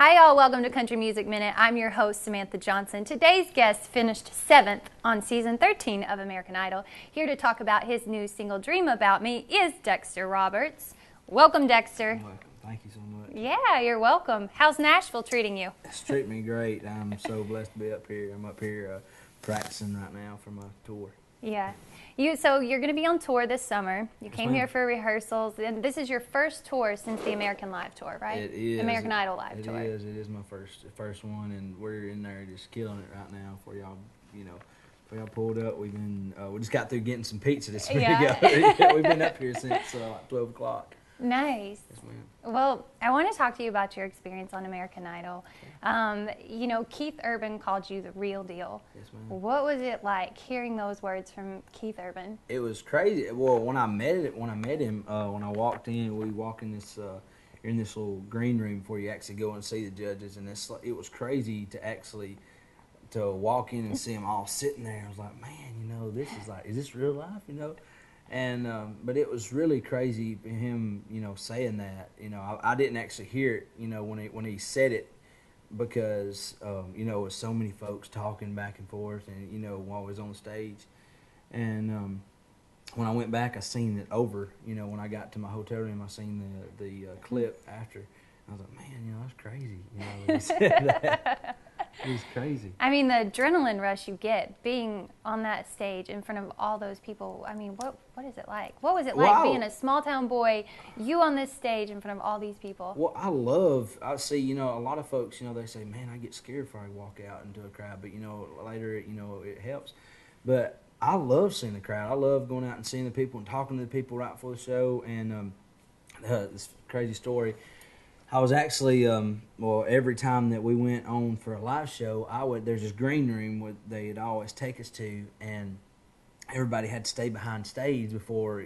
Hi, y'all. Welcome to Country Music Minute. I'm your host, Samantha Johnson. Today's guest finished 7th on season 13 of American Idol. Here to talk about his new single, Dream About Me, is Dexter Roberts. Welcome, Dexter. You're welcome. Thank you so much. Yeah, you're welcome. How's Nashville treating you? It's treating me great. I'm so blessed to be up here. I'm up here practicing right now for my tour. Yeah. So you're going to be on tour this summer. You came here for rehearsals, and this is your first tour since the American Live Tour, right? It is. American Idol Live Tour. It is. It is my first one, and we're in there just killing it right now for y'all. For y'all pulled up. We just got through getting some pizza this week. Yeah. We've been up here since like 12 o'clock. Nice. Yes, ma'am. Well, I want to talk to you about your experience on American Idol. Keith Urban called you the real deal. Yes, ma'am. What was it like hearing those words from Keith Urban? It was crazy. Well, when I met him, when I walked in, we walk in this, you're in this little green room before you actually go and see the judges, and it was crazy to walk in and see them all sitting there. I was like, man, this is this real life, And but it was really crazy him, saying that. I didn't actually hear it, when he said it, because with so many folks talking back and forth, and while I was on stage, and when I went back, I seen it over. When I got to my hotel room, I seen the clip after. I was like, man, that's crazy. When he said that. It was crazy. I mean, the adrenaline rush you get being on that stage in front of all those people. I mean, what is it like? What was it like being a small town boy, you on this stage in front of all these people? Well, I see, a lot of folks, they say, man, I get scared before I walk out into a crowd, but later, it helps. But I love seeing the crowd. I love going out and seeing the people and talking to the people right before the show. And this crazy story. I was actually, every time that we went on for a live show, there's this green room they'd always take us to, and everybody had to stay behind stage before,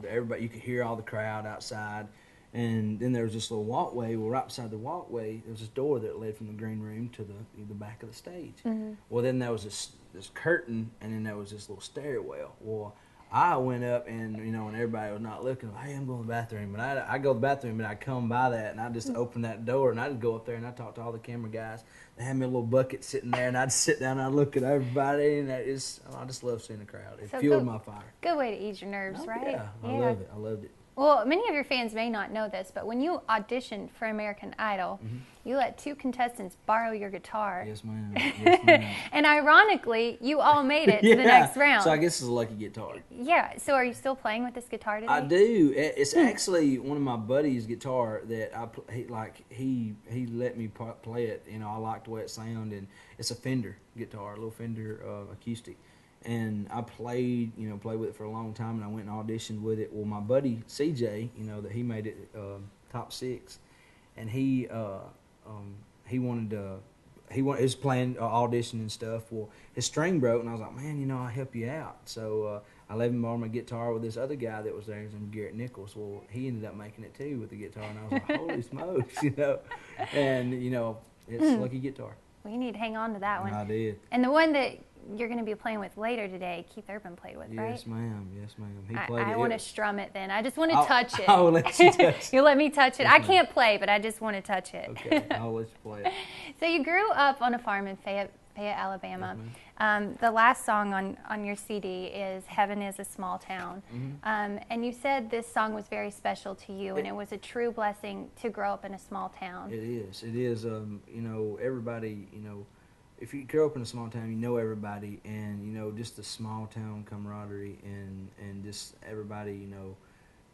everybody, you could hear all the crowd outside. And then there was this little walkway. Well, right beside the walkway, there was this door that led from the green room to the back of the stage. Mm-hmm. Well, then there was this curtain, and then there was this little stairwell. Well, I went up and, when everybody was not looking, hey, I'm going to the bathroom. But I go to the bathroom, and I come by that, and I just open that door, and I'd go up there, and I'd talk to all the camera guys. They had me a little bucket sitting there, and I'd sit down, and I'd look at everybody, and I just love seeing the crowd. It fueled my fire. Good way to ease your nerves, right? Yeah, I love it. I loved it. Well, many of your fans may not know this, but when you auditioned for American Idol, you let 2 contestants borrow your guitar. Yes, ma'am. Yes, ma'am. And ironically, you all made it to the next round. So I guess it's a lucky guitar. Yeah. So are you still playing with this guitar today? I do. It's actually one of my buddies' guitar that he let me play it. I like the way it sounds, and it's a Fender guitar, a little Fender acoustic. And I played with it for a long time, and I went and auditioned with it. Well, my buddy CJ, that he made it top 6, and he was playing audition and stuff. Well, his string broke, and I was like, man, I'll help you out. So I let him borrow my guitar with this other guy that was there. His name was Garrett Nichols. Well, he ended up making it too with the guitar, and I was like, holy smokes, And it's a lucky guitar. Well, you need to hang on to that one. I did. And the one that you're going to be playing with later today, Keith Urban played with, right? Yes, ma'am. Yes, ma'am. He played it. I want to strum it then. I just want to touch it. I will let you touch it. You'll let me touch it. Yes, I can't play, but I just want to touch it. Okay, I'll let you play it. So you grew up on a farm in Fayette, Alabama. Yes, the last song on your CD is Heaven is a Small Town. Mm-hmm. And you said this song was very special to you, and it was a true blessing to grow up in a small town. It is. It is. Everybody, if you grow up in a small town, you know everybody, and just the small town camaraderie, and just everybody,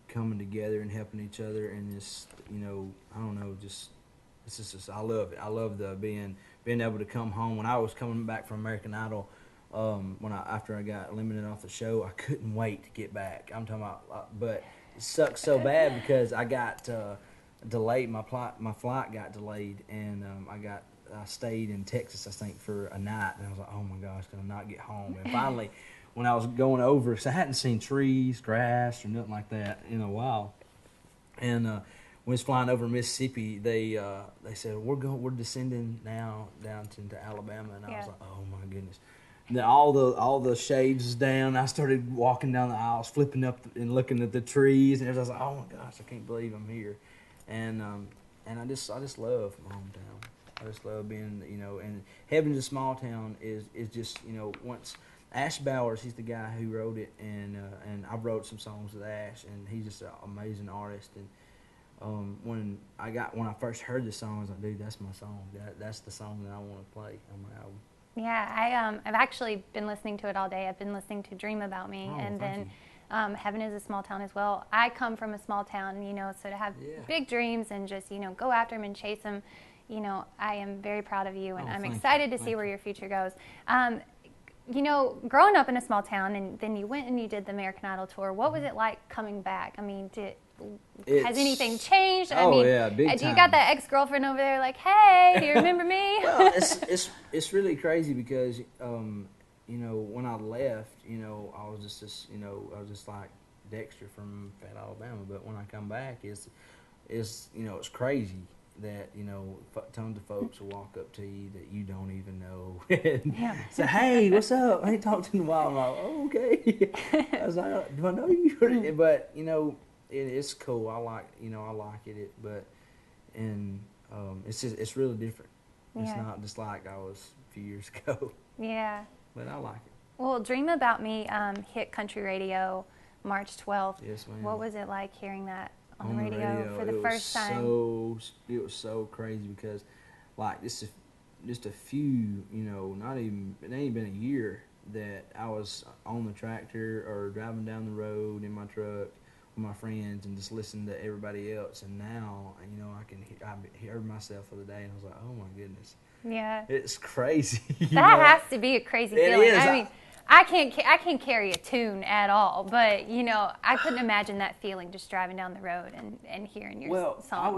coming together and helping each other, and just, I don't know, it's just I love it. I love being able to come home. When I was coming back from American Idol, after I got eliminated off the show, I couldn't wait to get back. I'm talking about, but it sucked so bad because I got delayed. My flight got delayed, and I stayed in Texas, I think, for a night, and I was like, oh my gosh, can I not get home? And finally, when I was going over, because I hadn't seen trees, grass, or nothing like that in a while, and when I was flying over Mississippi, they said, we're descending now down into Alabama, and I was like, oh my goodness. And then all the shades was down. I started walking down the aisles, flipping up and looking at the trees, and I was like, oh my gosh, I can't believe I'm here. And and I just love my hometown. I just love being, and Heaven's a Small Town is just, once Ash Bowers, he's the guy who wrote it, and I wrote some songs with Ash, and he's just an amazing artist. And when I first heard this song, I was like, dude, that's my song. That's the song that I want to play on my album. Yeah, I've actually been listening to it all day. I've been listening to Dream About Me, and then Heaven is a Small Town as well. I come from a small town, so to have big dreams and just, go after them and chase them, I am very proud of you, and I'm excited to see where your future goes. Growing up in a small town, and then you went and you did the American Idol tour, what was it like coming back? I mean, has anything changed? I mean, yeah, big time. You got that ex-girlfriend over there like, hey, do you remember me? Well, it's really crazy because, when I left, I was just like Dexter from Fat Alabama. But when I come back, it's crazy that, tons of folks will walk up to you that you don't even know and say, hey, what's up? I ain't talked to you in a while. I'm like, oh, okay. I was like, do I know you? But, it's cool. I like it. But, it's really different. Yeah. It's not just like I was a few years ago. Yeah. But I like it. Well, Dream About Me hit country radio March 12th. Yes, ma'am. What was it like hearing that on the radio for the first time? It was so crazy because, like, just a few, it ain't even been a year that I was on the tractor or driving down the road in my truck with my friends and just listening to everybody else. And now, I heard myself the other day and I was like, oh my goodness. Yeah. It's crazy. That has to be a crazy feeling. Is. I mean, I can't carry a tune at all, but I couldn't imagine that feeling just driving down the road and hearing your song. I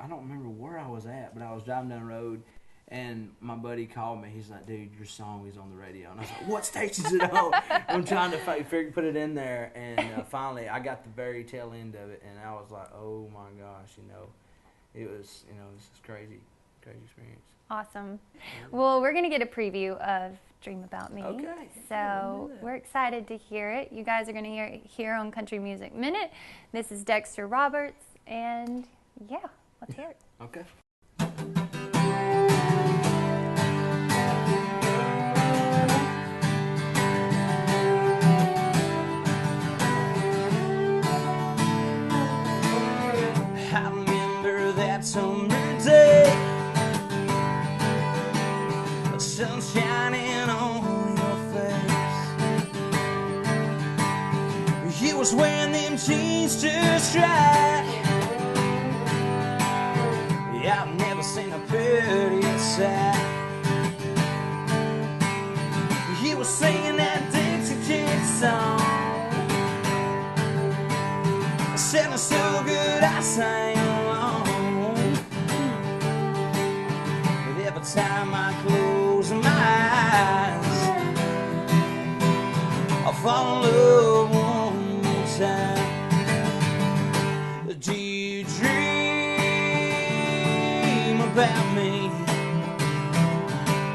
don't remember where I was at, but I was driving down the road and my buddy called me. He's like, dude, your song is on the radio. And I was like, what station's it on? I'm trying to put it in there, and finally I got the very tail end of it, and I was like, oh my gosh, it was, this is crazy experience. Awesome. Well, we're going to get a preview of Dream About Me. Okay. So we're excited to hear it. You guys are going to hear it here on Country Music Minute. This is Dexter Roberts, and let's hear it. Okay. I remember that summer day, the sun shining on your face. It was when them jeans just right. Yeah, I've never seen a prettier sight. You were singing that Dixie Chick song, sounded so good I sang along. But every time I close my eyes, I fall in love one more time. Do you dream about me?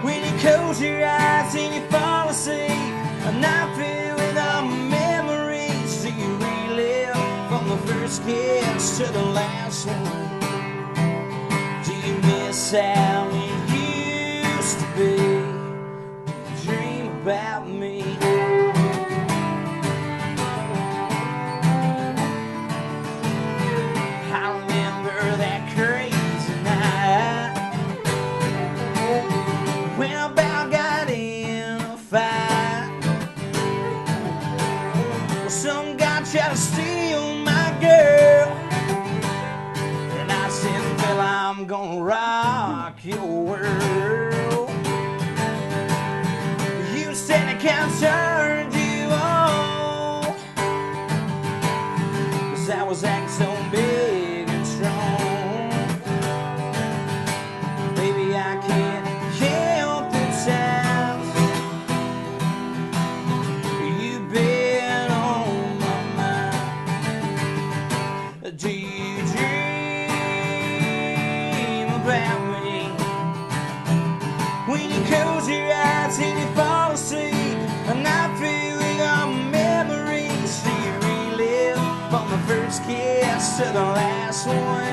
When you close your eyes and you fall asleep, and I feel with all my memories. Do you relive from the first kiss to the last one? Do you miss how it used to be? Do you dream about me? I remember that crazy night when I about got in a fight. Well, some guy tried to steal my girl, and I said, well, I'm gonna rock your world. You said I can't turn you on, 'cause I was acting so big and strong. Baby, I can't help the times you've been on my mind. Do you dream about me? When you close your eyes and you fall asleep, and I feel like all my memories. Do you relive from the first kiss to the last one?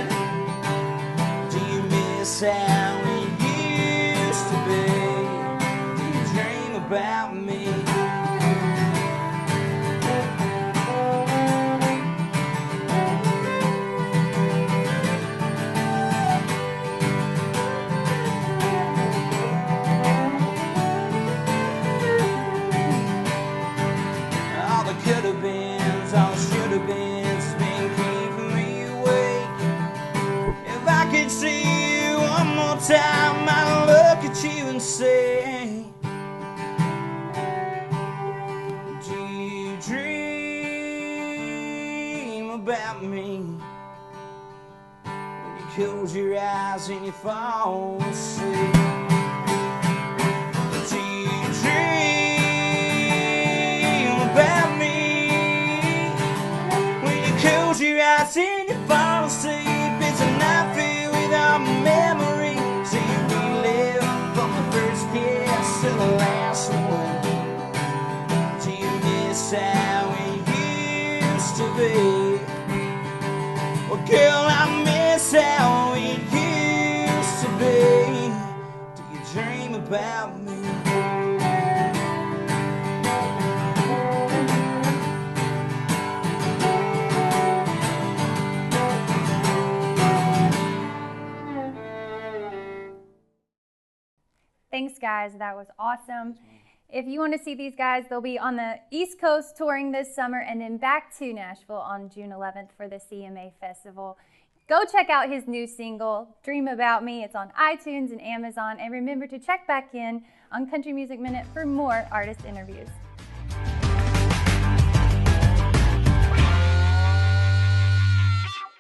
how it used to be? Do you dream about me? All the could have beens, all the should have beens has been keeping me awake. If I could see you one more time, I'd look at you and say, do you dream about me? When you close your eyes and you fall asleep. Do you dream about me? When you close your eyes and you fall asleep. It's a night filled with all my memories. So you relive from the first kiss to the last one. Do you miss how it used to be? Well, girl, I miss how it used to be. Do you dream about me? Thanks, guys. That was awesome. If you want to see these guys, they'll be on the East Coast touring this summer and then back to Nashville on June 11th for the CMA Festival. Go check out his new single, Dream About Me. It's on iTunes and Amazon. And remember to check back in on Country Music Minute for more artist interviews.